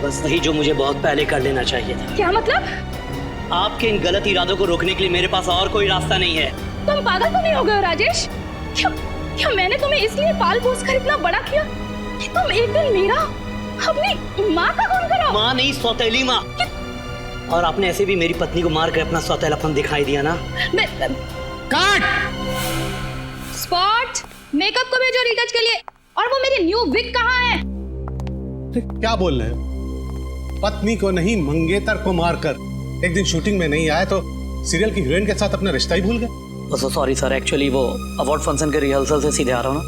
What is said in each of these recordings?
बस वही जो मुझे बहुत पहले कर लेना चाहिए था। क्या मतलब? आपके इन गलत इरादों को रोकने के लिए मेरे पास और कोई रास्ता नहीं है। तुम पागल तो नहीं हो गए हो राजेश? क्या मैंने तुम्हें इसलिए पाल पोस कर इतना बड़ा किया कि तुम एक दिन मेरा अपनी माँ का खून करो? माँ नहीं, सौतेली माँ। और आपने ऐसे भी मेरी पत्नी को मार कर अपना सौतेलापन दिखाई दिया ना। काट! स्पॉट, मेकअप को भेजो रीटच के लिए। और वो मेरी न्यू विग कहाँ है? क्या बोल रहे हो? पत्नी को नहीं, मंगेतर को मारकर एक दिन शूटिंग में नहीं आया तो सीरियल की हीरोइन के साथ अपना रिश्ता ही भूल गए। सॉरी सर, एक्चुअली वो अवार्ड फंक्शन के रिहर्सल से सीधे आ रहा हूँ ना।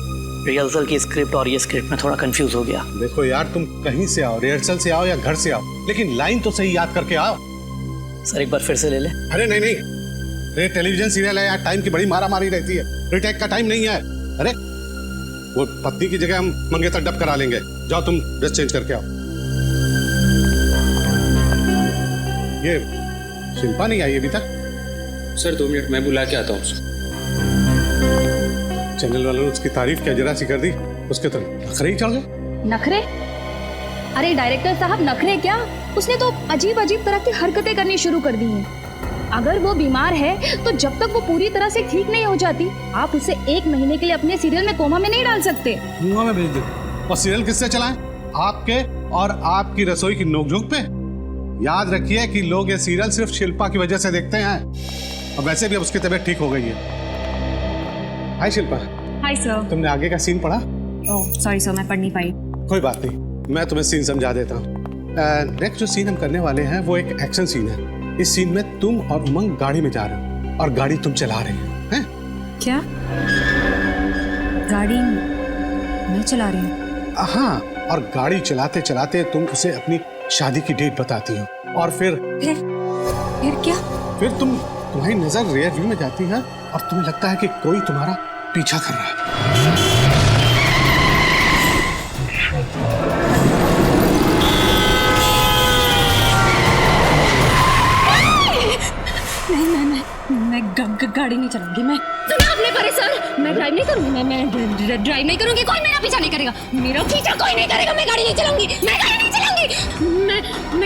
रिहर्सल की स्क्रिप्ट और ये स्क्रिप्ट में थोड़ा कंफ्यूज हो गया। देखो यार, तुम कहीं से आओ, रिहर्सल से आओ या घर से आओ, लेकिन लाइन तो सही याद करके आओ। सर एक बार फिर से ले ले। अरे नहीं नहीं, अरे टेलीविजन सीरियल है यार, टाइम की बड़ी मारा मारी रहती है, रिटेक का टाइम नहीं है। अरे वो पत्नी की जगह हम मंगेतर डब करा लेंगे। जाओ तुम ड्रेस चेंज करके आओ। ये शिल्पा नहीं आई अभी तक? सर 2 मिनट, मैं बुला के आता हूँ उसको। चैनल वालों ने उसकी तारीफ क्या जरा सी कर दी, उसके तो नखरे ही चढ़ गए। नखरे? अरे डायरेक्टर साहब, नखरे क्या? उसने तो अजीब अजीब तरह की हरकतें करनी शुरू कर दी हैं। अगर वो बीमार है तो जब तक वो पूरी तरह से ठीक नहीं हो जाती, आप उसे 1 महीने के लिए अपने सीरियल में कोमा में नहीं डाल सकते। कोमा में भेज दो। और सीरियल किससे चलाएं? आपके और आपकी रसोई की नोकझोंक पे? याद रखिए कि लोग ये सीरियल सिर्फ शिल्पा की वजह से देखते हैं। और वैसे भी अब उसकी तबीयत ठीक हो गई है। हाय शिल्पा। Hi sir. तुमने आगे का सीन पढ़ा? ओह सॉरी सर, मैं पढ़ नहीं पाई। कोई बात नहीं, मैं तुम्हें सीन समझा देता हूँ। नेक्स्ट जो सीन हम करने वाले हैं वो एक एक्शन सीन है। इस सीन में तुम और उमंग गाड़ी में जा रहे हो और गाड़ी तुम चला रहे हो, हैं? क्या? गाड़ी मैं चला रही हूँ? हाँ, और गाड़ी चलाते चलाते तुम उसे अपनी शादी की डेट बताती हो और फिर क्या? फिर तुम्हारी नजर रियर व्यू में जाती है और तुम्हें लगता है कि कोई तुम्हारा पीछा कर रहा है। मैं गाड़ी नहीं चलाऊंगी। मैं अपने परे सर, मैं ड्राइव नहीं करूंगी। मैं ड्राइव नहीं करूंगी। कोई मेरा पीछा नहीं करेगा। मेरा पीछा कोई नहीं करेगा। मैं गाड़ी नहीं चलाऊंगी। मैं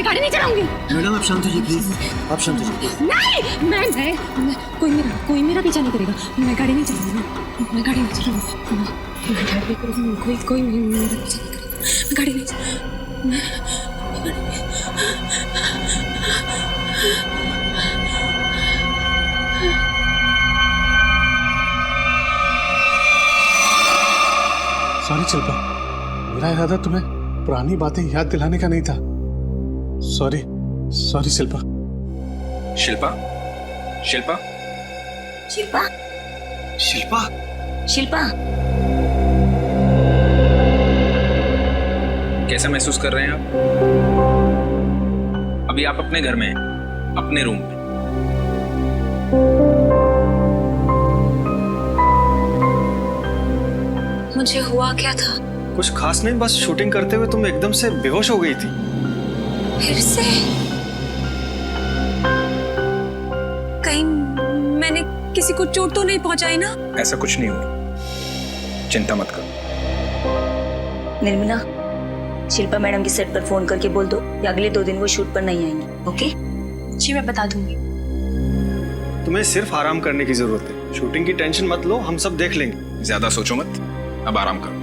गाड़ी नहीं चलाऊंगी। मैडम आप शांत हो जाइए प्लीज, आप शांत हो जाइए। नहीं, मैं कोई मेरा पीछा नहीं करेगा। मैं गाड़ी नहीं चलाऊंगी। मैं गाड़ी नहीं चलाऊंगी। कोई मेरा पीछा नहीं करेगा। मैं गाड़ी नहीं चलाऊंगी। सॉरी शिल्पा, मेरा इरादा तुम्हें पुरानी बातें याद दिलाने का नहीं था। सॉरी शिल्पा। शिल्पा, शिल्पा, शिल्पा, शिल्पा, शिल्पा, कैसा महसूस कर रहे हैं आप? अभी आप अपने घर में हैं, अपने रूम में। मुझे हुआ क्या था? कुछ खास नहीं, बस शूटिंग करते हुए तुम एकदम से बेहोश हो गई थी। फिर से? कहीं मैंने किसी को चोट तो नहीं पहुंचाई ना? ऐसा कुछ नहीं हुआ, चिंता मत करो। निर्मला, शिल्पा मैडम की सेट पर फोन करके बोल दो कि अगले 2 दिन वो शूट पर नहीं आएंगी। ओके? जी मैं बता दूंगी। तुम्हें सिर्फ आराम करने की जरूरत है। शूटिंग की टेंशन मत लो, हम सब देख लेंगे। ज्यादा सोचो मत, अब आराम करो।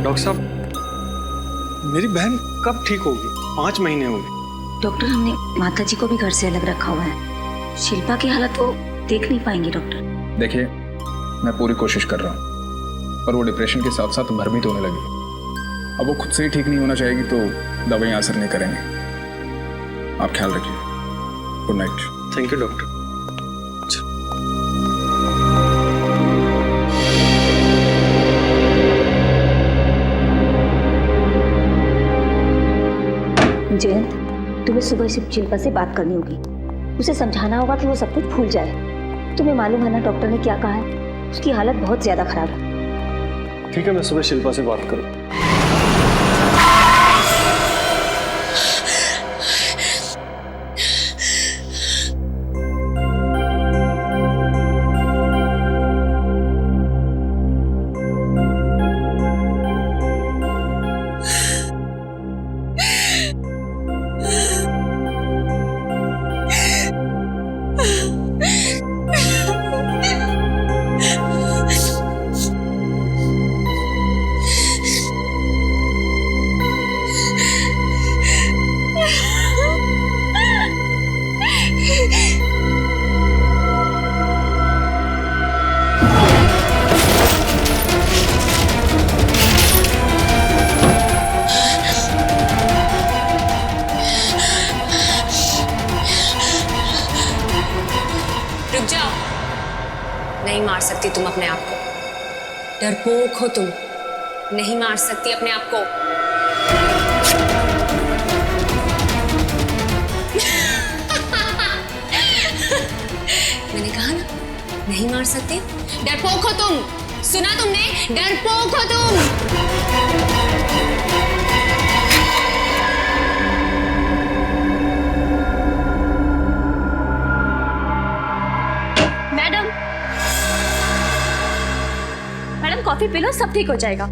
डॉक्टर साहब, मेरी बहन कब ठीक होगी? 5 महीने हो गए। डॉक्टर, हमने माता जी को भी घर से अलग रखा हुआ है। शिल्पा की हालत वो देख नहीं पाएंगे डॉक्टर। देखिए, मैं पूरी कोशिश कर रहा हूँ, पर वो डिप्रेशन के साथ साथ भ्रमित होने लगी। अब वो खुद से ही ठीक नहीं होना चाहेगी तो दवाइयाँ असर नहीं करेंगे। आप ख्याल रखिए। Good night. Thank you doctor. Jayant, तुम्हें सुबह से शिल्पा से बात करनी होगी। उसे समझाना होगा कि वो सब कुछ भूल जाए। तुम्हें मालूम है ना डॉक्टर ने क्या कहा है? उसकी हालत बहुत ज्यादा खराब है। ठीक है, मैं सुबह शिल्पा से बात करूँ। नहीं मार सकती तुम अपने आप को, डरपोक हो तुम, नहीं मार सकती अपने आप को। मैंने कहा ना, नहीं मार सकती, डरपोक हो तुम। सुना तुमने, डरपोक हो तुम। Madam, madam coffee P low, सब ठीक हो जाएगा।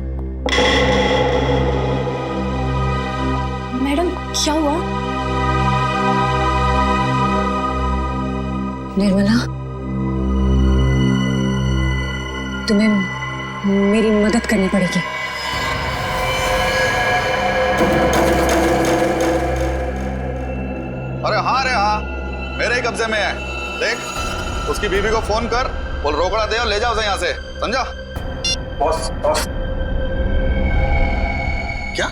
मैडम क्या हुआ? निर्मला, तुम्हें मेरी मदद करनी पड़ेगी। अरे हाँ, मेरे ही कब्जे में है। देख, उसकी बीवी को फोन कर, बोल रोकड़ा दे और ले जाओ उसे यहाँ से, समझा? बॉस। क्या?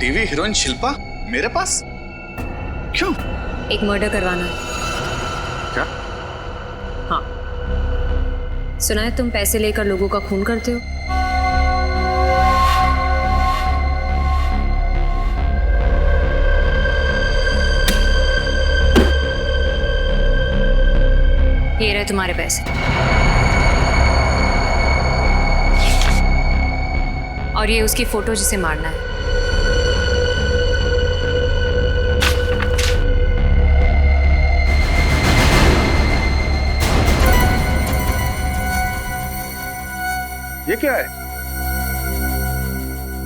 टीवी हीरोइन शिल्पा मेरे पास? क्यों? एक मर्डर करवाना है। क्या? हाँ, सुना है तुम पैसे लेकर लोगों का खून करते हो। ये रहे तुम्हारे पैसे, और ये उसकी फोटो जिसे मारना है। ये क्या है?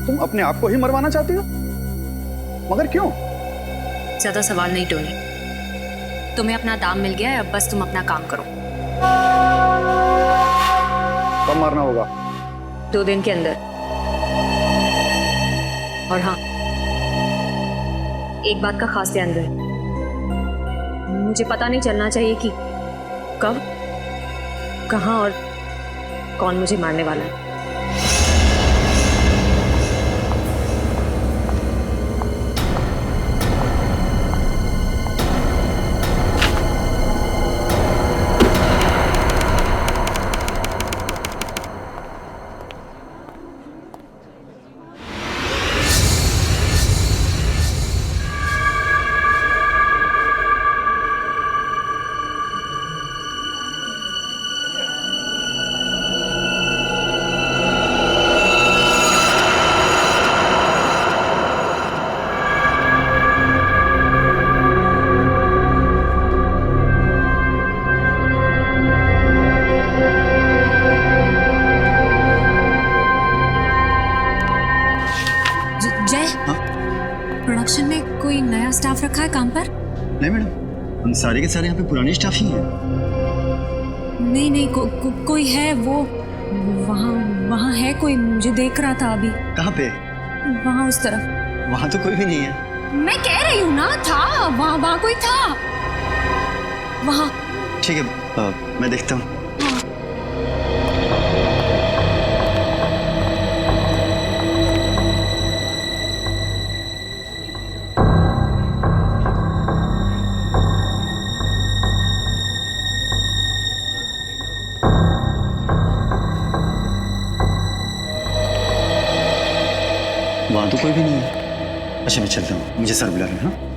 तुम अपने आप को ही मरवाना चाहती हो? मगर क्यों? ज्यादा सवाल नहीं टोनी, तुम्हें अपना दाम मिल गया है, अब बस तुम अपना काम करो। कब मारना होगा? 2 दिन के अंदर। और हाँ, एक बात का खास ध्यान रहे, मुझे पता नहीं चलना चाहिए कि कब, कहाँ और कौन मुझे मारने वाला है। प्रोडक्शन में कोई नया स्टाफ रखा है काम पर? नहीं मैडम, हम सारे के सारे यहाँ पे पुराने स्टाफ ही हैं। नहीं, कोई है, वो वहाँ है कोई, मुझे देख रहा था अभी। कहाँ पे? वहाँ उस तरफ। वहाँ तो कोई भी नहीं है। मैं कह रही हूँ ना, था वहाँ कोई था वहाँ। ठीक है, मैं देखता हूँ। वहाँ तो कोई भी नहीं है। अच्छा मैं चलता हूँ, मुझे सर बुला रहे हैं। हाँ?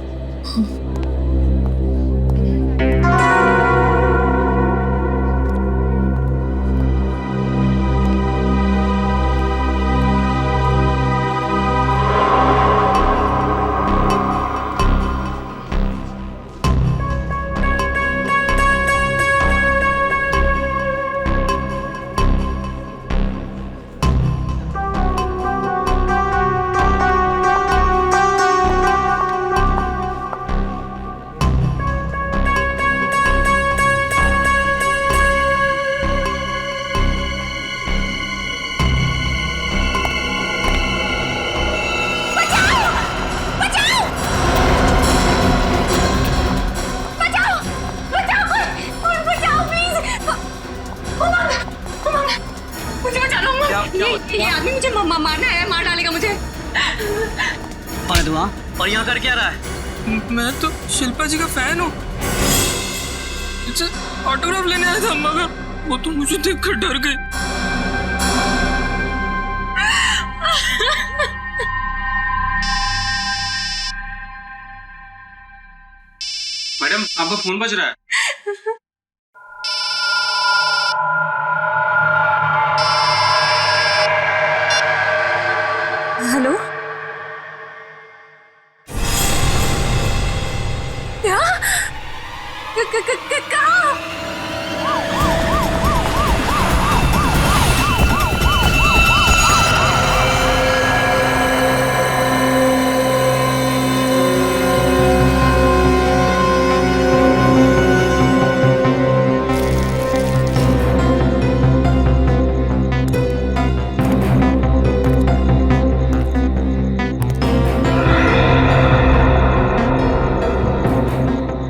ये आदमी मुझे मारना है, मार डालेगा मुझे। और तू और यहाँ कर क्या रहा है? मैं तो शिल्पा जी का फैन हूँ। इनसे ऑटोग्राफ लेने आया था, मगर वो तो मुझे देखकर डर गई। मैडम, आपका फोन बज रहा है। हेलो, क्या? कहाँ?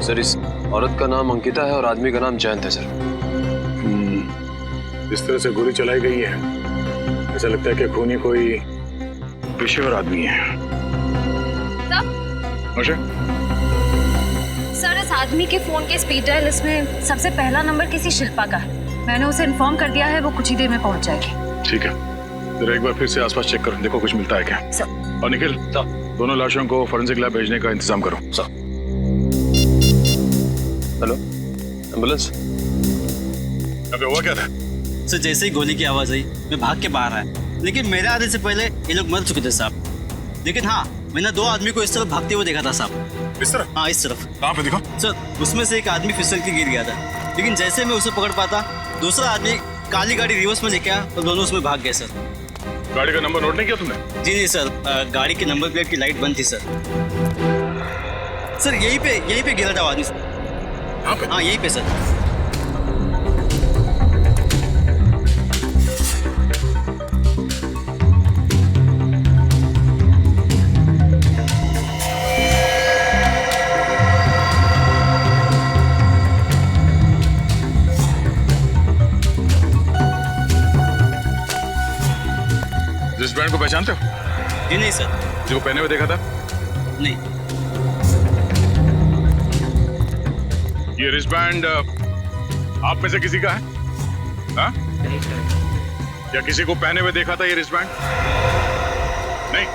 सर, इस औरत का नाम अंकिता है और आदमी का नाम जयंत है सर। इस तरह से गोली चलाई गई है, ऐसा लगता है कि खूनी कोई पेशेवर आदमी है। सर, इस आदमी के फोन के स्पीड डायल लिस्ट में सबसे पहला नंबर किसी शिल्पा का है। मैंने उसे इन्फॉर्म कर दिया है, वो कुछ ही देर में पहुंच जाएगी। ठीक है, जरा एक बार फिर से आसपास चेक करो, देखो कुछ मिलता है क्या। और निखिल, दोनों लाशों को फॉरेंसिक लैब भेजने का इंतजाम करो। Hello, ambulance. अबे हुआ क्या था? सर, जैसे ही गोली की आवाज आई मैं भाग के बाहर आया, लेकिन मेरे आने से पहले ये लोग मर चुके थे साहब। लेकिन हाँ, मैंने 2 आदमी को इस तरफ भागते हुए देखा था साहब। इस तरफ? हाँ, इस तरफ। कहाँ पे दिखा? सर, उसमें से एक आदमी फिसल के गिर गया था, लेकिन जैसे मैं उसे पकड़ पाता, दूसरा आदमी काली गाड़ी रिवर्स में लेके आया और दोनों उसमें भाग गए सर। गाड़ी का नंबर नोट नहीं किया तुमने? जी नहीं सर, गाड़ी की नंबर प्लेट की लाइट बंद थी सर। सर, यहीं पे गिरा था आदमी। हाँ, यहीं पे सर। रिस्टबैंड को पहचानते हो? जी नहीं सर। जो पहने हुए देखा था? नहीं। ये रिस्टबैंड आप में से किसी का है? हाँ? या किसी को पहने हुए देखा था ये रिस्टबैंड? नहीं।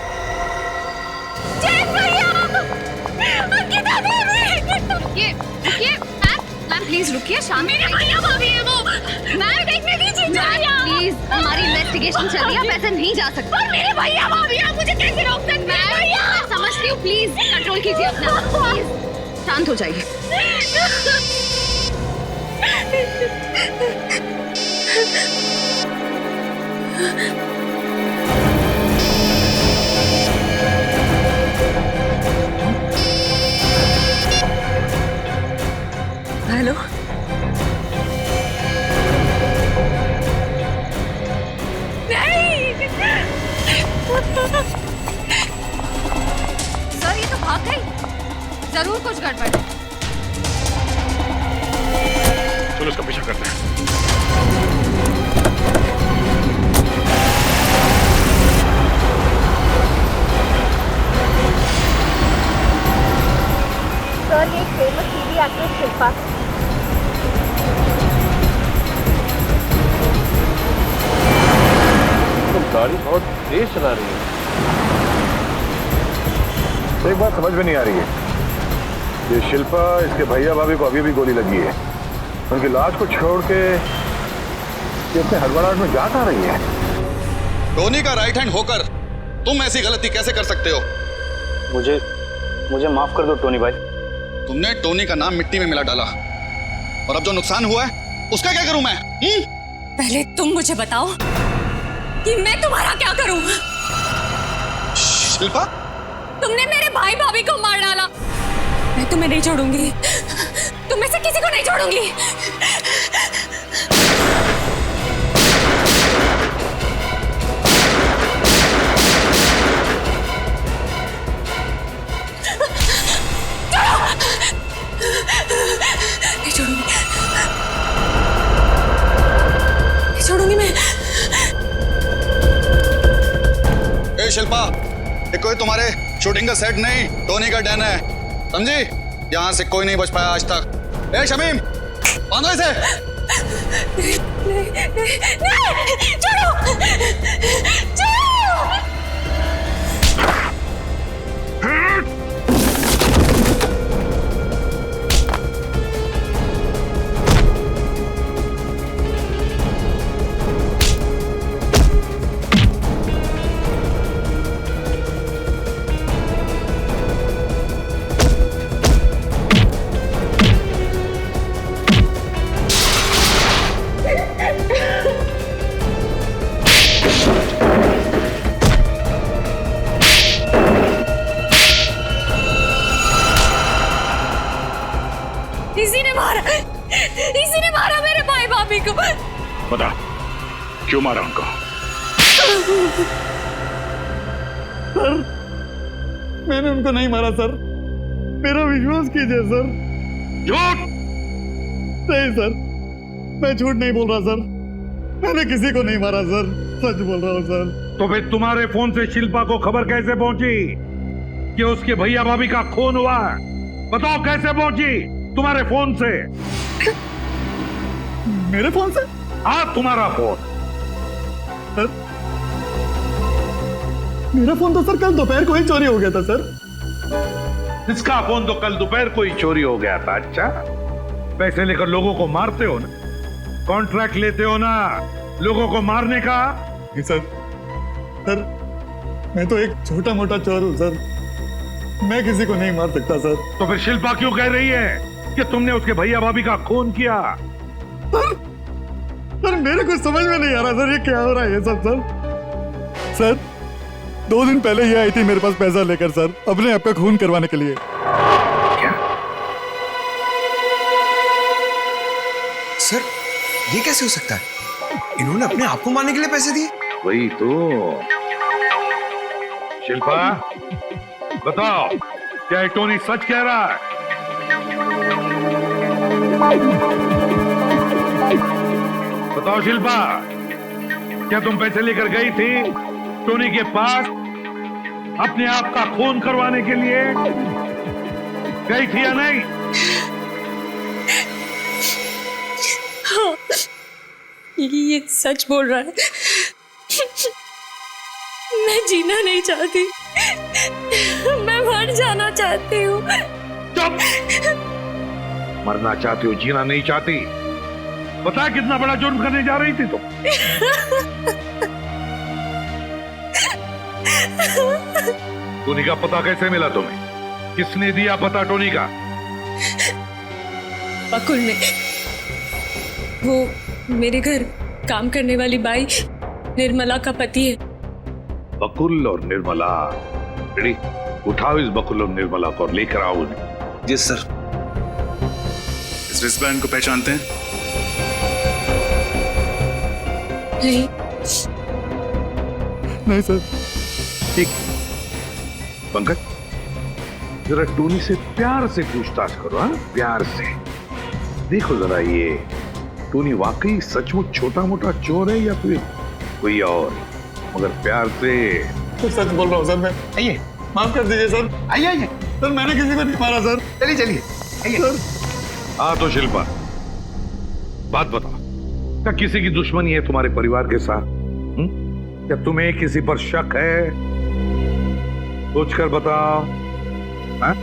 मैम प्लीज रुकिए, शांत। मेरे भैया भाभी है वो। मैम देखने दीजिए। प्लीज, हमारी इन्वेस्टिगेशन चल रही है, आप ऐसे नहीं जा सकते। पर मेरे भैया भाभी है, मुझे कैसे रोक सकते हैं? मैं समझती हूँ, प्लीज कंट्रोल कीजिए अपना। प्लीज शांत हो जाइए। हेलो, सर, ये तो भाग गई। जरूर कुछ गड़बड़ है। चलो उसका पीछा करते हैं। सर, ये फेमस टीवी एक्ट्रेस शिल्पा। तो गाड़ी बहुत तेज चला रही है। एक बात समझ में नहीं आ रही है, ये शिल्पा, इसके भैया भाभी को अभी भी गोली लगी है। उनकी लाश को छोड़ के ये अपने हड़बड़ाहट में जा कहाँ रही है? टोनी का राइट हैंड होकर तुम ऐसी गलती कैसे कर सकते हो? मुझे माफ कर दो टोनी भाई। तुमने टोनी का नाम मिट्टी में मिला डाला, और अब जो नुकसान हुआ है उसका क्या करूं मैं? पहले तुम मुझे बताओ कि मैं तुम्हारा क्या करूं? शिल्पा, तुमने मेरे भाई भाभी को मार डाला। मैं तुम्हें नहीं छोड़ूंगी, तुम में से किसी को नहीं छोड़ूंगी। नहीं छोड़ूंगी, नहीं छोड़ूंगी मैं। ए शिल्पा, ये कोई तुम्हारे शूटिंग का सेट नहीं, टोनी का डैन है, समझी? यहाँ से कोई नहीं बच पाया आज तक। ए शमीम, बांधो इसे। छोड़ो, छोड़ो। इसी ने मारा मेरे भाई भाभी को। बता क्यों मारा उनको? सर मैंने उनको नहीं मारा सर, मेरा विश्वास कीजिए सर। झूठ? नहीं सर, मैं झूठ नहीं बोल रहा सर, मैंने किसी को नहीं मारा सर, सच बोल रहा हूँ सर। तो फिर तुम्हारे फोन से शिल्पा को खबर कैसे पहुंची कि उसके भैया भाभी का खून हुआ? बताओ कैसे पहुंची तुम्हारे फोन से? मेरे फोन से? हाँ तुम्हारा फोन। सर मेरा फोन तो सर कल दोपहर को ही चोरी हो गया था सर। इसका फोन तो कल दोपहर को ही चोरी हो गया था। अच्छा, पैसे लेकर लोगों को मारते हो ना, कॉन्ट्रैक्ट लेते हो ना लोगों को मारने का। सर सर मैं तो एक छोटा मोटा चोर हूँ सर, मैं किसी को नहीं मार सकता सर। तो फिर शिल्पा क्यों कह रही है कि तुमने उसके भैया भाभी का खून किया? सर मेरे कुछ समझ में नहीं आ रहा सर, ये क्या हो रहा है ये सब सर। सर 2 दिन पहले ये आई थी मेरे पास पैसा लेकर सर, अपने आप का खून करवाने के लिए। क्या? सर ये कैसे हो सकता है? इन्होंने अपने आप को मारने के लिए पैसे दिए? वही तो। शिल्पा बताओ, क्या टोनी सच कह रहा है? बताओ शिल्पा, क्या तुम पैसे लेकर गई थी टोनी के पास अपने आप का खून करवाने के लिए? गई थी या नहीं? हाँ, ये सच बोल रहा है। मैं जीना नहीं चाहती, मैं मर जाना चाहती हूँ। चुप! मरना चाहती हो, जीना नहीं चाहती? पता कितना बड़ा जुर्म करने जा रही थी तुम? टोनी का पता कैसे मिला तुम्हें? किसने दिया पता टोनी का? बकुल ने। वो मेरे घर काम करने वाली बाई निर्मला का पति है। बकुल और निर्मला? रेडी, उठाओ इस बकुल और निर्मला को और लेकर आओ उन्हें। जी सर। इस रिस्टबैंड को पहचानते हैं? नहीं सर। ठीक, पंकज जरा टोनी से प्यार से पूछताछ करो। हाँ, प्यार से देखो जरा, ये टोनी वाकई सचमुच छोटा मोटा चोर है या फिर कोई और? मगर प्यार से। तो सच बोल रहा हूँ सर मैं। आइए, माफ कर दीजिए सर। आइए आइए सर, मैंने किसी को नहीं मारा सर। चलिए चलिए आइए सर। हाँ तो शिल्पा बात बताओ, क्या किसी की दुश्मनी है तुम्हारे परिवार के साथ? क्या तुम्हें किसी पर शक है? सोचकर बताओ। हाँ?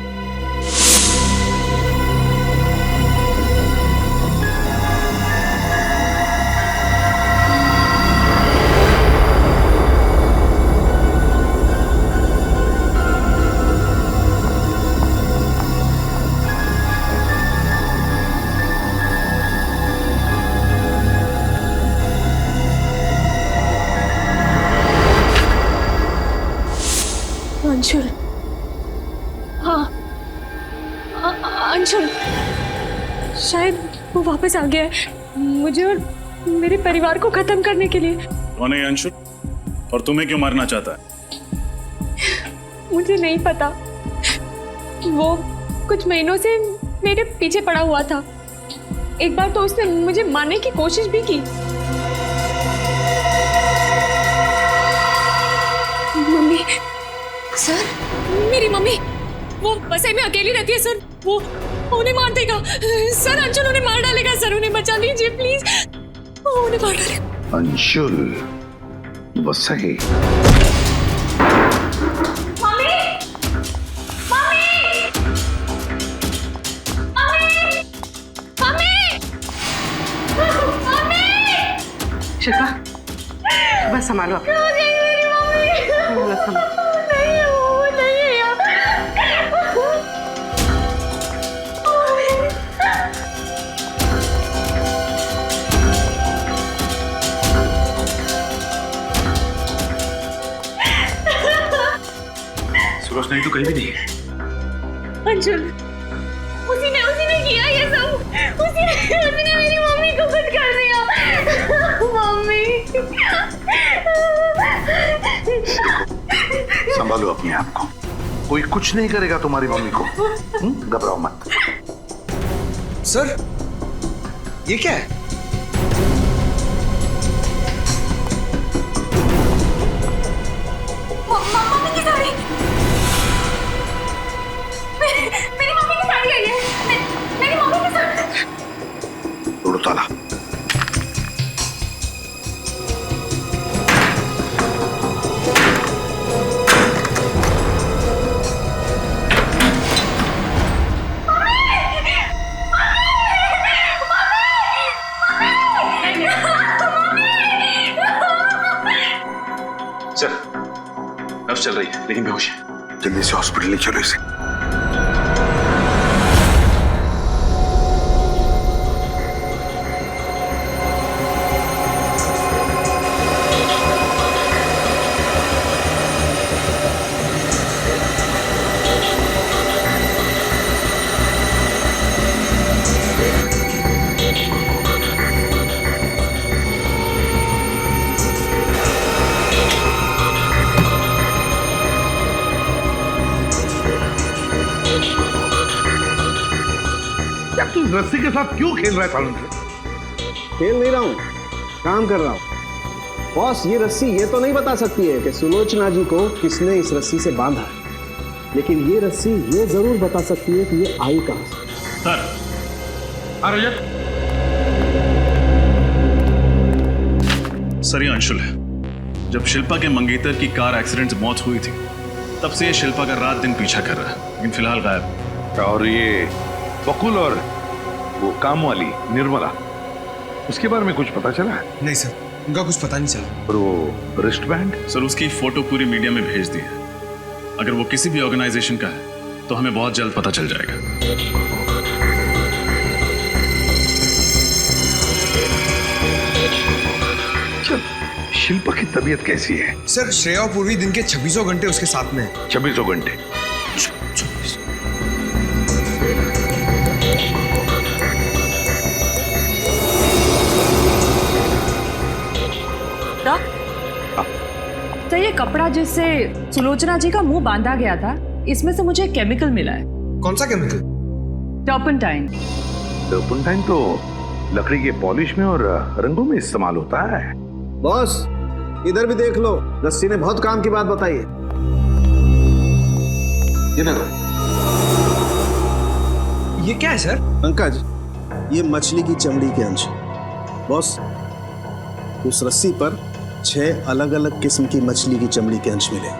अंशुल, हाँ अंशुल, शायद वो वापस आ गया है मुझे और मेरे परिवार को खत्म करने के लिए। कौन है अंशुल और तुम्हें क्यों मारना चाहता है? मुझे नहीं पता, वो कुछ महीनों से मेरे पीछे पड़ा हुआ था। एक बार तो उसने मुझे मारने की कोशिश भी की। मम्मी, सर, मेरी मम्मी वो बसे में अकेली रहती है सर, वो उन्हें मार देगा सर। अंशुल उन्हें मार डालेगा सर, उन्हें बचा लीजिए प्लीज, वो उन्हें मार डालेगा। अंशुल वसई शिल्पा बस संभालो आप। सूरज नहीं तो कहीं भी नहीं है। अंशुल उसी ने किया ये सब, उसी ने मेरी मम्मी को कुछ कर दिया। मम्मी संभालो अपने आप को, कोई कुछ नहीं करेगा तुम्हारी मम्मी को, घबराओ मत। सर ये क्या है? मम्मी की साड़ी, मेरी मम्मी की साड़ी आई है, मेरी मम्मी की साड़ी। तोड़ो ताला। सर नर्स चल रही है लेकिन बेहोश है। जल्दी से हॉस्पिटल ले चलो इसे। तू रस्सी के साथ क्यों खेल रहा है सालन से? खेल नहीं रहा हूँ, काम कर रहा हूँ। बॉस ये रस्सी ये तो नहीं बता सकती है कि सुलोचना जी को किसने इस रस्सी से बांधा है, लेकिन ये रस्सी ये जरूर बता सकती है कि ये आई कहां से। सर ये अंशुल है। जब शिल्पा के मंगेतर की कार एक्सीडेंट से मौत हुई थी तब से ये शिल्पा का रात दिन पीछा कर रहा है, लेकिन फिलहाल गायब। और ये बकुल और वो काम वाली निर्मला, उसके बारे में कुछ पता चला है? नहीं सर, उनका कुछ पता नहीं चला। और वो रिस्ट बैंड? सर उसकी फोटो पूरी मीडिया में भेज दी है। अगर वो किसी भी ऑर्गेनाइजेशन का है तो हमें बहुत जल्द पता चल जाएगा। शिल्पा की तबीयत कैसी है? सर श्रेया और पूर्वी दिन के 26 घंटे उसके साथ में है। 26 घंटे? तो ये कपड़ा जिससे सुलोचना जी का मुंह बांधा गया था, इसमें से मुझे केमिकल मिला है। कौन सा केमिकल? टर्पेंटाइन। टर्पेंटाइन तो लकड़ी के पॉलिश में और रंगों में इस्तेमाल होता है। बॉस इधर भी देख लो, रस्सी ने बहुत काम की बात बताई है। ये देखो, ये क्या है सर? पंकज, ये मछली की चमड़ी के अंश। बॉस उस रस्सी पर 6 अलग अलग किस्म की मछली की चमड़ी के अंश मिले,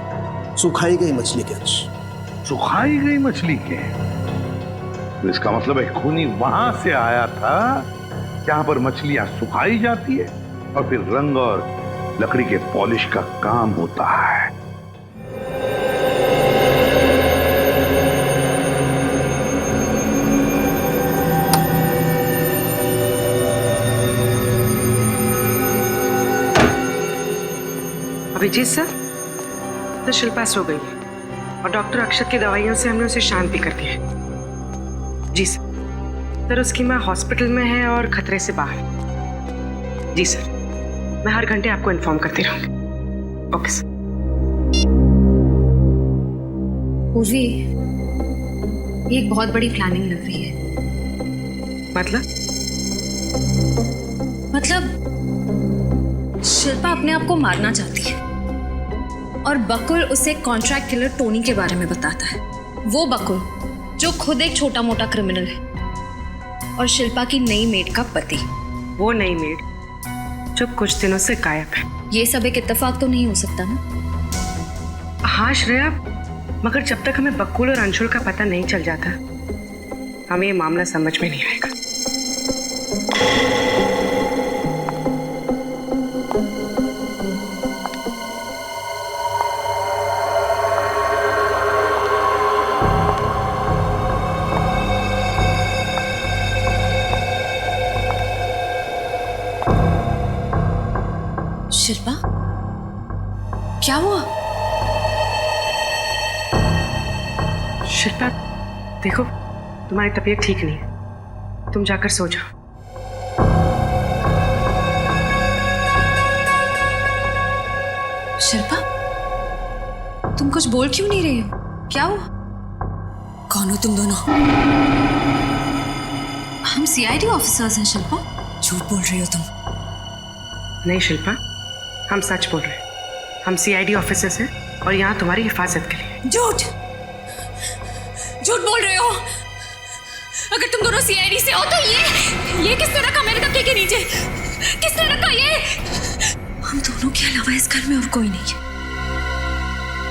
सुखाई गई मछली के अंश। सुखाई गई मछली के? तो इसका मतलब है खूनी वहां से आया था जहां पर मछलियां सुखाई जाती है और फिर रंग और लकड़ी के पॉलिश का काम होता है। अभिजीत सर, तो शिल्पा सो गई है और डॉक्टर अक्षत की दवाइयों से हमने उसे शांत भी कर दिया है। जी सर, उसकी माँ हॉस्पिटल में है और खतरे से बाहर। जी सर, मैं हर घंटे आपको इन्फॉर्म करती रहूंगी। Okay sir. पूजी, ये एक बहुत बड़ी प्लानिंग लग रही है। मतलब शिल्पा अपने आप को मारना चाहती है और बकुल उसे कॉन्ट्रैक्ट किलर टोनी के बारे में बताता है। वो बकुल जो खुद एक छोटा मोटा क्रिमिनल है और शिल्पा की नई मेड का पति। वो नई मेड जो कुछ दिनों से गायब है। ये सब एक इत्तेफाक तो नहीं हो सकता ना? हाँ श्रेया, मगर जब तक हमें बकुल और अंशुल का पता नहीं चल जाता हमें ये मामला समझ में नहीं आएगा। शिल्पा, क्या हुआ? शिल्पा देखो, तुम्हारी तबीयत ठीक नहीं है, तुम जाकर सो जाओ। शिल्पा, तुम कुछ बोल क्यों नहीं रही हो? क्या हुआ? कौन हो तुम दोनों? हम सीआईडी ऑफिसर्स हैं शिल्पा। झूठ बोल रही हो तुम। नहीं शिल्पा, हम सच बोल रहे हैं। हम सीआईडी ऑफिसर्स हैं और यहाँ तुम्हारी हिफाजत के लिए। झूठ बोल रहे हो। अगर तुम दोनों सीआईडी से हो तो ये किसने रखा मेरे तकिए के नीचे? किसने रखा ये? हम दोनों के अलावा इस घर में और कोई नहीं है।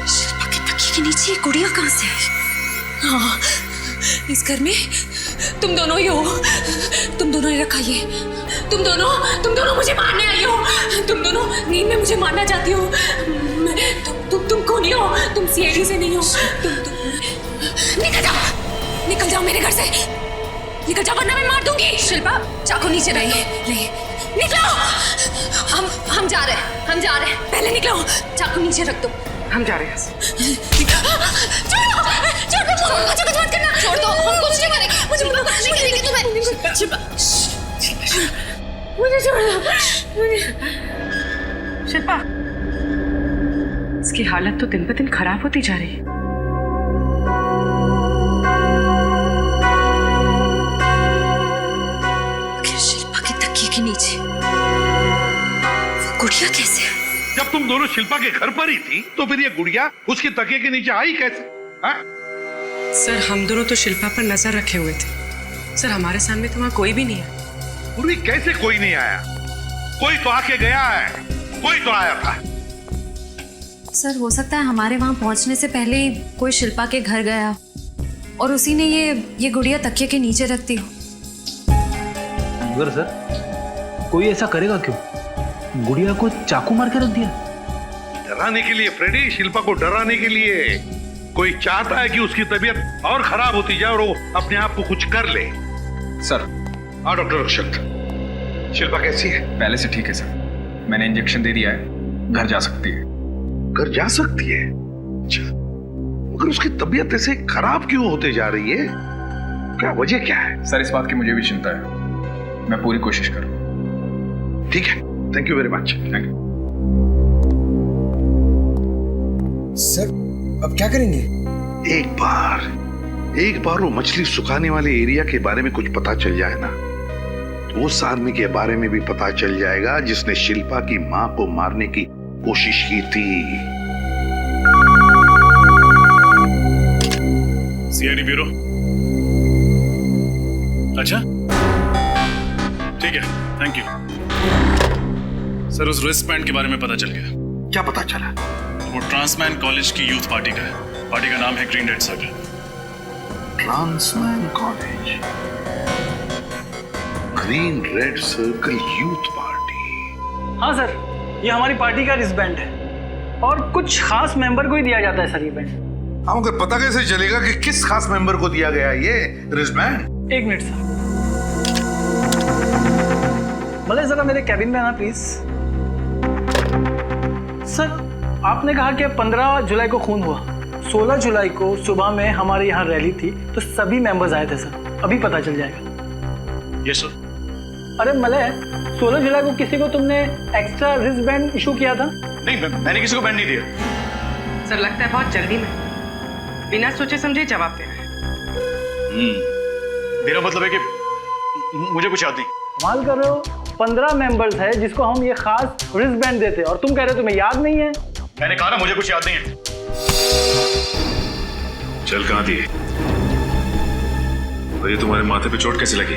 शिल्पा के तकिए के नीचे ये गुड़िया कहाँ से आई? हाँ, इस घर में तुम दोनों ही हो। तुम दोनों ने रखा ये। तुम दोनों मुझे मारने आई हो। तुम दोनों नींद में मुझे मारना चाहती हो। तुम कौन हो? तुम सीआईडी से नहीं हो। तुम निकल जाओ मेरे घर से। निकल जाओ वरना मैं मार दूंगी। शिल्पा, चाकू नीचे ले। निकलो। हम जा रहे हैं। पहले निकलो। चाकू नीचे रख दो। हम जा रहे हैं। छोड़ दो। मुझे कुछ मत करना। छोड़ दो। हम कुछ नहीं करेंगे। मुझे नहीं करेंगे तुम्हें। शिल्पा, मुझे छोड़ दो। शिल्पा, इसकी हालत तो दिन ब दिन खराब होती जा रही है। शिल्पा के तकिए के नीचे वो गुड़िया कैसे? जब तुम दोनों शिल्पा के घर पर ही थी तो फिर ये गुड़िया उसके तकिए के नीचे आई कैसे? हाँ? सर, हम दोनों तो शिल्पा पर नजर रखे हुए थे। सर, हमारे सामने तो वहाँ कोई भी नहीं है। पूर्वी, कैसे कोई नहीं आया? कोई तो आके गया है। कोई तो आया था। सर, हो सकता है हमारे वहाँ पहुँचने से पहले ही कोई शिल्पा के घर गया और उसी ने ये गुड़िया तकिए के नीचे रख दी हो। मगर सर, कोई ऐसा करेगा क्यों? गुड़िया को चाकू मार के रख दिया। डराने के लिए फ्रेडी, शिल्पा को डराने के लिए। कोई चाहता है कि उसकी तबीयत और खराब होती जाए और वो अपने आप को कुछ कर ले। सर। हाँ डॉक्टर अक्षत, शिल्पा कैसी है? पहले से ठीक है सर। मैंने इंजेक्शन दे दिया है, घर जा सकती है। घर जा सकती है? अच्छा, मगर उसकी तबीयत ऐसे खराब क्यों होते जा रही है? क्या वजह क्या है? सर, इस बात की मुझे भी चिंता है। मैं पूरी कोशिश करूँ। ठीक है, thank you very much. Thank you sir. अब क्या करेंगे? एक बार वो मछली सुखाने वाले एरिया के बारे में कुछ पता चल जाए ना, तो उस आदमी के बारे में भी पता चल जाएगा जिसने शिल्पा की मां को मारने की कोशिश की थी। CID bureau. अच्छा, ठीक है, थैंक यू। सर, उस रिस्ट बैंड के बारे में पता चल गया। क्या पता चला? वो ट्रांसमैन कॉलेज की यूथ पार्टी का है। पार्टी का नाम है green red circle. Transman college, green red circle youth party. हाँ सर, ये हमारी पार्टी का रिस्बैंड है और कुछ खास मेंबर को ही दिया जाता है सर ये बैंड। हाँ, मगर पता कैसे चलेगा कि किस खास मेंबर को दिया गया ये रिस्बैंड? एक मिनट सर। भले जरा मेरे कैबिन में आना प्लीज। सर, आपने कहा कि 15 जुलाई को खून हुआ। 16 जुलाई को सुबह में हमारे यहाँ रैली थी तो सभी मेंबर्स आए थे सर। अभी पता चल जाएगा। Yes sir. अरे मलय, 16 जुलाई को किसी को तुमने एक्स्ट्रा रिस्ट बैंड इशू किया था? नहीं, मैंने किसी को बैंड नहीं दिया। सर, लगता है बहुत जल्दी में बिना सोचे समझे जवाब दे रहे हैं। मेरा मतलब है कि मुझे कुछ याद नहीं। कमाल कर रहे हो, 15 मेंबर्स है जिसको हम ये खास रिस्ट बैंड देते और तुम कह रहे हो तुम्हें याद नहीं है। मैंने कहा ना मुझे कुछ याद नहीं है। चल कहाँ दिए? और ये तुम्हारे माथे पे चोट कैसे लगी?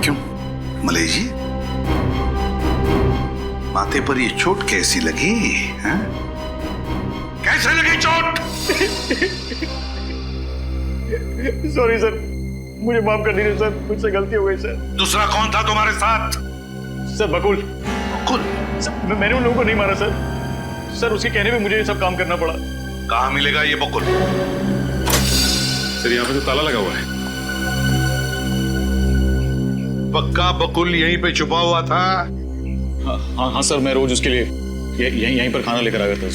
क्यों मलय जी, माथे पर ये चोट कैसी लगी? हैं? कैसे लगी चोट? सॉरी सर, मुझे माफ कर दीजिए सर, मुझसे गलती हो गई सर। दूसरा कौन था तुम्हारे साथ? सर बकुल। बकुल? सर मैंने उन लोगों को नहीं मारा सर। सर उसके कहने पे मुझे ये सब काम करना पड़ा। कहाँ मिलेगा ये बकुल? सर यहाँ पे तो ताला लगा हुआ है। पक्का बकुल यहीं पे छुपा हुआ था? हाँ सर, मैं रोज उसके लिए यहीं पर खाना लेकर आ करता हूँ।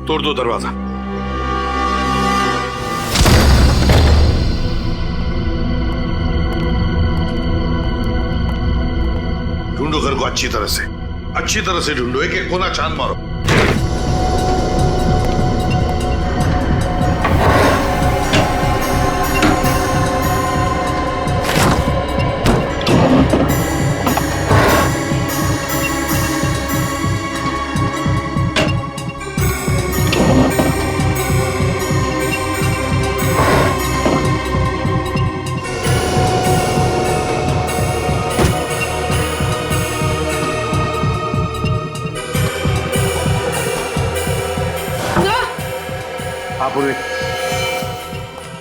तोड़ दो दरवाजा। ढूंढो घर को अच्छी तरह से ढूंढो, एक एक कोना छान मारो।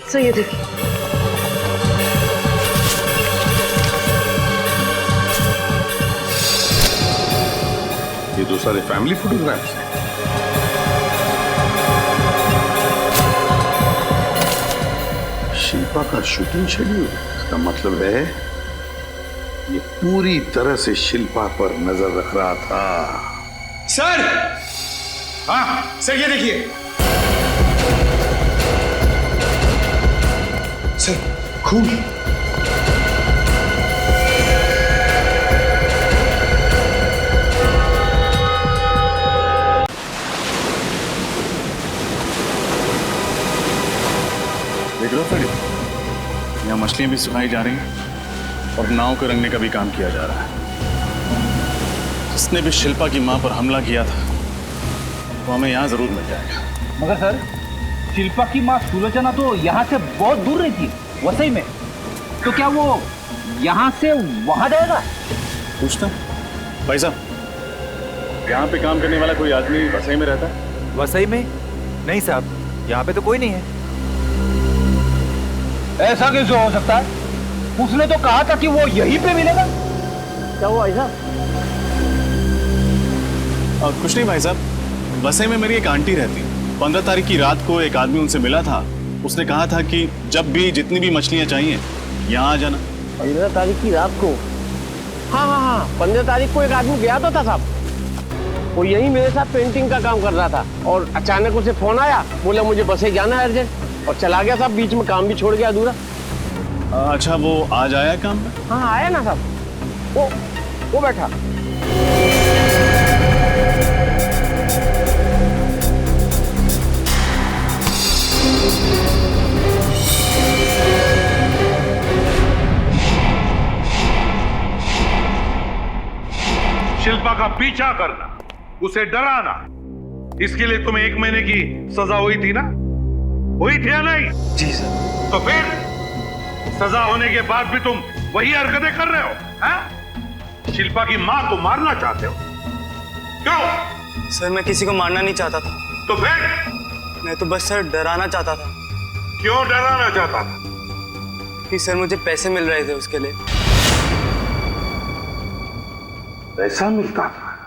सर ये देखिए, ये तो सारे फैमिली फोटोग्राफ्स हैं। शिल्पा का शूटिंग शेड्यूल, इसका मतलब है ये पूरी तरह से शिल्पा पर नजर रख रहा था। सर! हाँ सर, ये देखिए सर, खून। देख लो सर, यहाँ मछलियां भी सुखाई जा रही हैं और नाव को रंगने का भी काम किया जा रहा है। जिसने भी शिल्पा की मां पर हमला किया था वो हमें यहाँ जरूर मिल जाएगा। मगर सर, शिल्पा की माँ सुलोचना तो यहाँ से बहुत दूर रहती है, वसई में। तो क्या वो यहाँ से वहां जाएगा? पूछता भाई साहब, यहाँ पे काम करने वाला कोई आदमी वसई में रहता है? वसई में? नहीं साहब, यहाँ पे तो कोई नहीं है। ऐसा कैसे हो सकता है? उसने तो कहा था कि वो यहीं पे मिलेगा। क्या हुआ ऐसा? और कुछ नहीं भाई साहब, वसई में मेरी एक आंटी रहती है। 15 तारीख की रात को एक आदमी उनसे मिला था। उसने कहा था कि जब भी जितनी भी मछलियां चाहिए यहाँ आ जाना। 15 तारीख की रात को? हाँ, 15 तारीख को एक आदमी गया तो था साहब। वो यही मेरे साथ पेंटिंग का काम कर रहा था और अचानक उसे फोन आया, बोला मुझे बसे जाना है अर्जेंट, और चला गया साहब। बीच में काम भी छोड़ गया अधूरा। अच्छा, वो आज आया काम में? हाँ आया ना साहब, वो बैठा। शिल्पा का पीछा करना, उसे डराना, इसके लिए तुम्हें 1 महीने की सजा हुई थी ना? हुई थी या नहीं? जी सर। तो फिर सजा होने के बाद भी तुम वही हरकतें कर रहे हो? हैं? शिल्पा की मां को मारना चाहते हो? क्यों? सर मैं किसी को मारना नहीं चाहता था। तो फिर? मैं तो बस सर डराना चाहता था। क्यों डराना चाहता था? कि सर मुझे पैसे मिल रहे थे उसके लिए। पैसा मिलता था?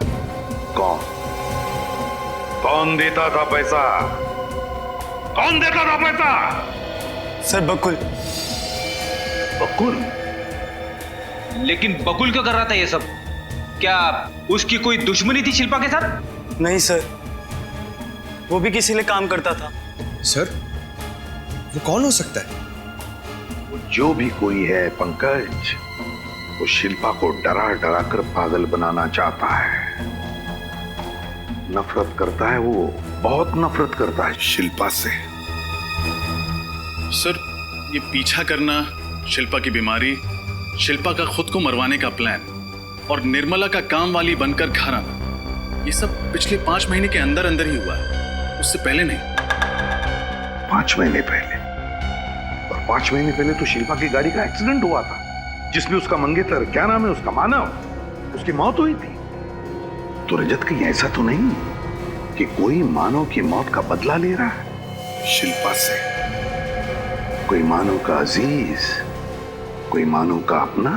कौन देता था पैसा? कौन देता था पैसा? सर बकुल। बकुल? लेकिन बकुल क्यों कर रहा था ये सब? क्या उसकी कोई दुश्मनी थी शिल्पा के साथ? नहीं सर, वो भी किसी लिए काम करता था। सर, वो कौन हो सकता है? वो जो भी कोई है पंकज, वो शिल्पा को डरा डरा कर पागल बनाना चाहता है। नफरत करता है, वो बहुत नफरत करता है शिल्पा से। सर, ये पीछा करना, शिल्पा की बीमारी, शिल्पा का खुद को मरवाने का प्लान और निर्मला का काम वाली बनकर घर आना, ये सब पिछले 5 महीने के अंदर अंदर ही हुआ है, उससे पहले नहीं। 5 महीने पहले? और 5 महीने पहले तो शिल्पा की गाड़ी का एक्सीडेंट हुआ था, जिसमें उसका मंगेतर, क्या नाम है उसका, मानव, उसकी मौत हुई थी। तो रजत कहीं ऐसा तो नहीं कि कोई मानव की मौत का बदला ले रहा है शिल्पा से? कोई मानव का अजीज, कोई मानव का अपना?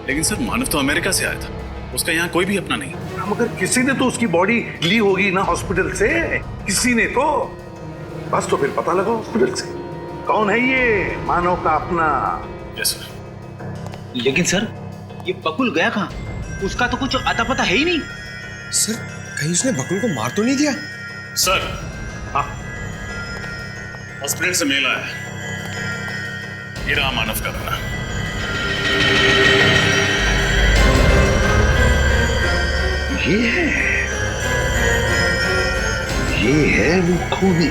लेकिन सर मानव तो अमेरिका से आया था, उसका यहाँ कोई भी अपना नहीं। मगर किसी ने तो उसकी बॉडी ली होगी ना हॉस्पिटल से, किसी ने तो। बस तो फिर पता लगा हॉस्पिटल से कौन है ये मानव का अपना। Yes sir. लेकिन सर ये बकुल गया कहाँ? उसका तो कुछ अता पता है ही नहीं। सर कहीं उसने बकुल को मार तो नहीं दिया? सर हॉस्पिटल से मेल आया, ये रहा मानव का बना। ये है वो खूनी।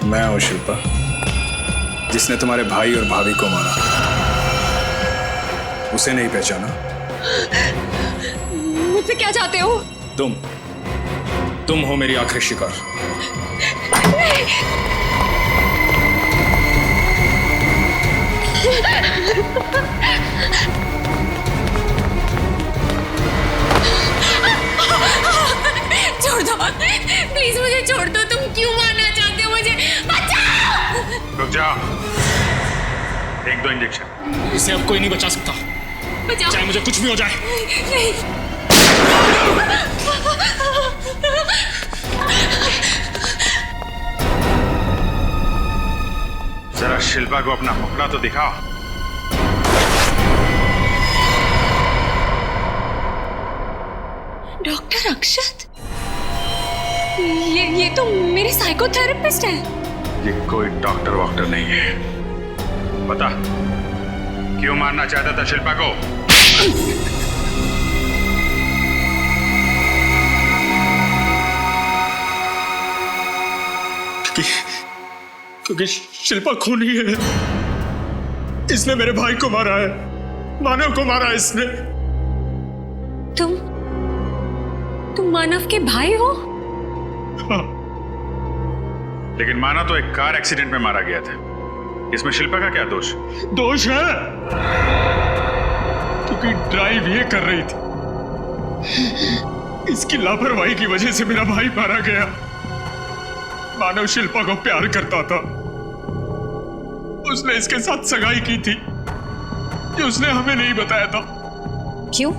मैं हूं शिल्पा, जिसने तुम्हारे भाई और भाभी को मारा। उसे नहीं पहचाना? मुझसे क्या चाहते हो? तुम हो मेरी आखिरी शिकार। छोड़ दो प्लीज, मुझे छोड़ दो। तुम क्यों मारना चाहते हो मुझे? बचाओ! रुक जाओ, 1-2 इंजेक्शन। इसे अब कोई नहीं बचा सकता, चाहे मुझे कुछ भी हो जाए। नहीं। जरा शिल्पा को अपना मुखड़ा तो दिखाओ। डॉक्टर अक्षत, ये तो मेरे साइकोथेरेपिस्ट हैं। ये कोई डॉक्टर वॉक्टर नहीं है। बता, क्यों मारना चाहता था शिल्पा को? क्योंकि शिल्पा खूनी है। इसने मेरे भाई को मारा है, मानव को मारा है इसने। तुम मानव के भाई हो? हाँ। लेकिन मानव तो एक कार एक्सीडेंट में मारा गया था, इसमें शिल्पा का क्या दोष? दोष है क्योंकि ड्राइव ये कर रही थी। इसकी लापरवाही की वजह से मेरा भाई मारा गया। मानव शिल्पा को प्यार करता था, उसने इसके साथ सगाई की थी, जो उसने हमें नहीं बताया था। क्यों?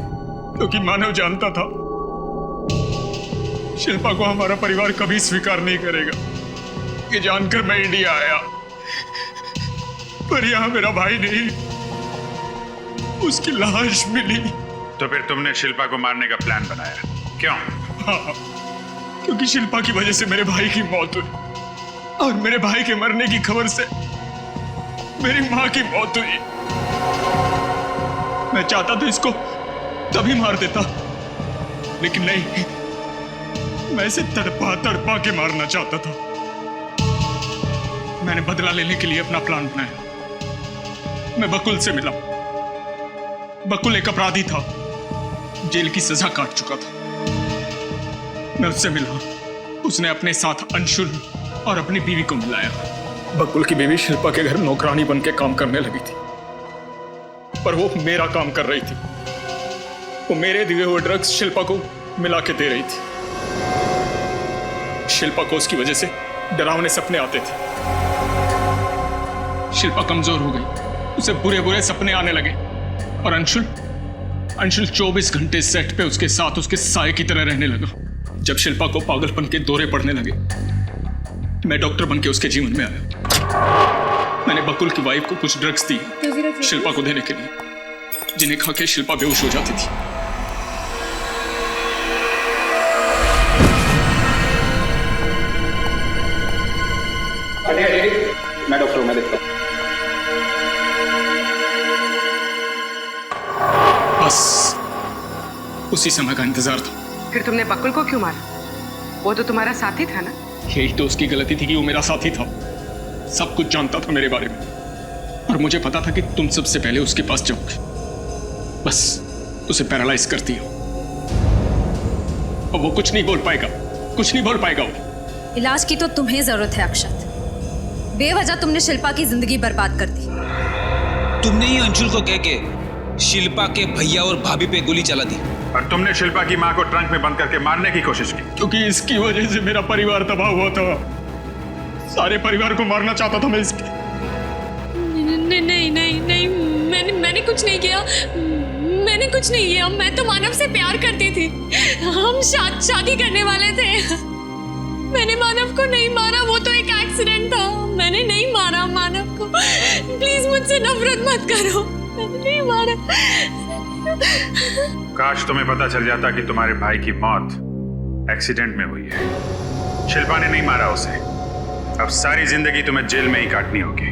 क्योंकि मानव जानता था शिल्पा को हमारा परिवार कभी स्वीकार नहीं करेगा। ये जानकर मैं इंडिया आया, पर यहां मेरा भाई नहीं, उसकी लाश मिली। तो फिर तुमने शिल्पा को मारने का प्लान बनाया, क्यों? हाँ, क्योंकि शिल्पा की वजह से मेरे भाई की मौत हुई और मेरे भाई के मरने की खबर से मेरी मां की मौत हुई। मैं चाहता तो इसको तभी मार देता, लेकिन नहीं, मैं इसे तड़पा तड़पा के मारना चाहता था। मैंने बदला लेने के लिए अपना प्लान बनाया। मैं बकुल से मिला। बकुल एक अपराधी था, जेल की सजा काट चुका था। मैं उससे मिला। उसने अपने साथ अंशुल और अपनी बीवी को मिलाया। बकुल की बीवी शिल्पा के घर नौकरानी बन के काम करने लगी थी, पर वो मेरा काम कर रही थी। वो मेरे दिए हुए ड्रग्स शिल्पा को मिला के दे रही थी। शिल्पा को उसकी वजह से डरावने सपने आते थे। शिल्पा कमजोर हो गई, उसे बुरे बुरे सपने आने लगे। और अंशुल 24 घंटे सेट पे उसके साथ उसके साए की तरह रहने लगा। जब शिल्पा को पागलपन के दौरे पड़ने लगे, मैं डॉक्टर बन के उसके जीवन में आया। मैंने बकुल की वाइफ को कुछ ड्रग्स दी शिल्पा को देने के लिए, जिन्हें खा के शिल्पा बेहोश हो जाती थी। मैं डॉक्टर हूं, मैं देखता हूं। बस उसी समय का इंतजार था। फिर तुमने बकुल को क्यों मारा? वो तो तुम्हारा साथी था ना? यही तो उसकी गलती थी कि वो मेरा साथी था। सब कुछ जानता था मेरे बारे में, और मुझे पता था कि तुम सबसे पहले उसके पास जाओगे। बस उसे पैरालाइज करती हो, और वो कुछ नहीं बोल पाएगा, कुछ नहीं बोल पाएगा वो। इलाज की तो तुम्हें जरूरत है अक्षत। बेवजह तुमने शिल्पा की जिंदगी बर्बाद कर दी। तुमने ही अंशुल को कह के शिल्पा के भैया और भाभी पे गोली चला दी, और तुमने शिल्पा की मां को ट्रंक में बंद करके मारने की कोशिश की, क्योंकि इसकी वजह से मेरा परिवार तबाह हुआ था। सारे परिवार को मारना चाहता था मैं इसके। नहीं, मैंने कुछ नहीं किया। मैंने कुछ नहीं किया। मैं तो मानव से प्यार करती थी। हम शादी करने वाले थे। मैंने मानव को नहीं मारा, वो तो एक एक्सीडेंट था। मैंने नहीं मारा मानव को। प्लीज मुझसे नफरत मत करो, मैंने नहीं मारा। काश तुम्हें पता चल जाता कि तुम्हारे भाई की मौत एक्सीडेंट में हुई है। शिल्पा ने नहीं मारा उसे। अब सारी जिंदगी तुम्हें जेल में ही काटनी होगी।